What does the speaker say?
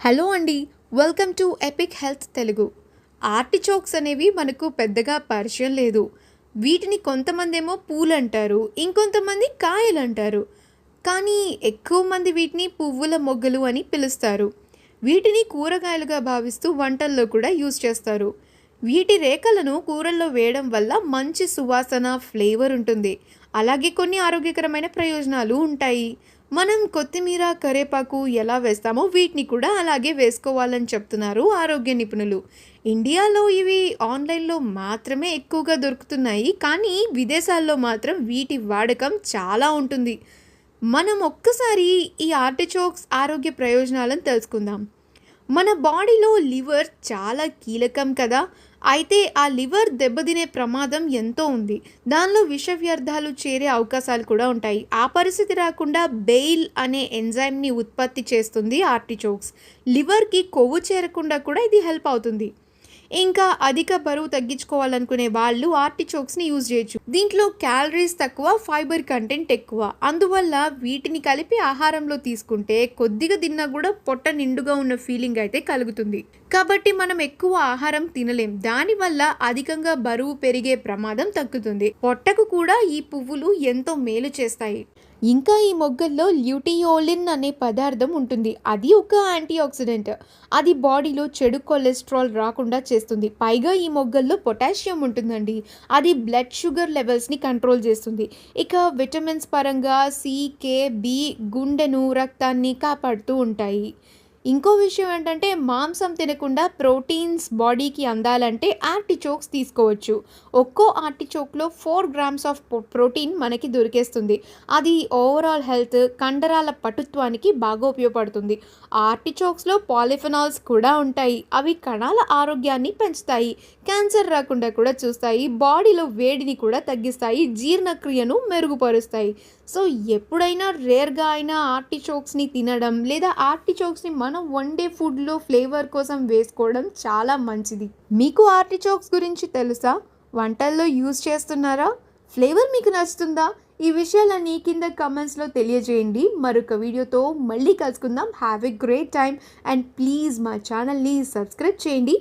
Hello అండి. Welcome to epic health Telugu. Artichokes అనేవి మనకు పెద్దగా పరిచయం లేదు. వీటిని కొంతమందేమో పూలంటారు, ఇంకొంతమంది కాయలంటారు. కానీ ఎక్కువ మంది వీటిని పువ్వుల మొగ్గలు అని పిలుస్తారు. వీటిని కూరగాయలుగా భావిస్తూ వంటల్లో కూడా యూజ్ చేస్తారు. వీటి రేఖలను కూరల్లో వేయడం వల్ల మంచి సువాసన, ఫ్లేవర్ ఉంటుంది. అలాగే కొన్ని ఆరోగ్యకరమైన ప్రయోజనాలు ఉంటాయి. మనం కొత్తిమీర, కరేపాకు ఎలా వేస్తామో వీటిని కూడా అలాగే వేసుకోవాలని చెప్తున్నారు ఆరోగ్య నిపుణులు. ఇండియాలో ఇవి ఆన్లైన్లో మాత్రమే ఎక్కువగా దొరుకుతున్నాయి, కానీ విదేశాల్లో మాత్రం వీటి వాడకం చాలా ఉంటుంది. మనం ఒక్కసారి ఈ ఆర్టిచోక్స్ ఆరోగ్య ప్రయోజనాలను తెలుసుకుందాం. మన బాడీలో లివర్ చాలా కీలకం కదా. అయితే ఆ లివర్ దెబ్బతినే ప్రమాదం ఎంతో ఉంది. దానిలో విష వ్యర్థాలు చేరే అవకాశాలు కూడా ఉంటాయి. ఆ పరిస్థితి రాకుండా బెయిల్ అనే ఎంజైమ్ని ఉత్పత్తి చేస్తుంది ఆర్టిచోక్స్. లివర్కి కొవ్వు చేరకుండా కూడా ఇది హెల్ప్ అవుతుంది. ఇంకా అధిక బరువు తగ్గించుకోవాలనుకునే వాళ్ళు ఆర్టిచోక్స్ని యూజ్ చేయొచ్చు. దీంట్లో క్యాలరీస్ తక్కువ, ఫైబర్ కంటెంట్ ఎక్కువ. అందువల్ల వీటిని కలిపి ఆహారంలో తీసుకుంటే కొద్దిగా తిన్నా కూడా పొట్ట నిండుగా ఉన్న ఫీలింగ్ అయితే కలుగుతుంది. కాబట్టి మనం ఎక్కువ ఆహారం తినలేం. దానివల్ల అధికంగా బరువు పెరిగే ప్రమాదం తగ్గుతుంది. పొట్టకు కూడా ఈ పువ్వులు ఎంతో మేలు చేస్తాయి. ఇంకా ఈ మొగ్గల్లో ల్యూటియోలిన్ అనే పదార్థం ఉంటుంది. అది ఒక యాంటీ ఆక్సిడెంట్. అది బాడీలో చెడు కొలెస్ట్రాల్ రాకుండా చేస్తుంది. పైగా ఈ మొగ్గల్లో పొటాషియం ఉంటుందండి. అది బ్లడ్ షుగర్ లెవెల్స్ని కంట్రోల్ చేస్తుంది. ఇక విటమిన్స్ పరంగా సి, కే, బి గుండెను, రక్తాన్ని కాపాడుతూ ఉంటాయి. ఇంకో విషయం ఏంటంటే, మాంసం తినకుండా ప్రోటీన్స్ బాడీకి అందాలంటే ఆర్టిచోక్స్ తీసుకోవచ్చు. ఒక్కో ఆర్టిచోక్లో 4 గ్రామ్స్ ఆఫ్ ప్రోటీన్ మనకి దొరికేస్తుంది. అది ఓవరాల్ హెల్త్, కండరాల పటుత్వానికి బాగా ఉపయోగపడుతుంది. ఆర్టిచోక్స్లో పాలిఫెనాల్స్ కూడా ఉంటాయి. అవి కణాల ఆరోగ్యాన్ని పెంచుతాయి, క్యాన్సర్ రాకుండా కూడా చూస్తాయి, బాడీలో వేడిని కూడా తగ్గిస్తాయి, జీర్ణక్రియను మెరుగుపరుస్తాయి. సో ఎప్పుడైనా రేర్గా అయినా ఆర్టిచోక్స్ని తినడం లేదా ఆర్టిచోక్స్ని మనం వండే ఫుడ్లో ఫ్లేవర్ కోసం వేసుకోవడం చాలా మంచిది. మీకు ఆర్టిచోక్స్ గురించి తెలుసా? వంటల్లో యూజ్ చేస్తున్నారా? ఫ్లేవర్ మీకు నచ్చుతుందా? ఈ విషయాలన్నీ కింద కమెంట్స్లో తెలియజేయండి. మరొక వీడియోతో మళ్ళీ కలుసుకుందాం. Have a great time and please మా ఛానల్ని సబ్స్క్రైబ్ చేయండి.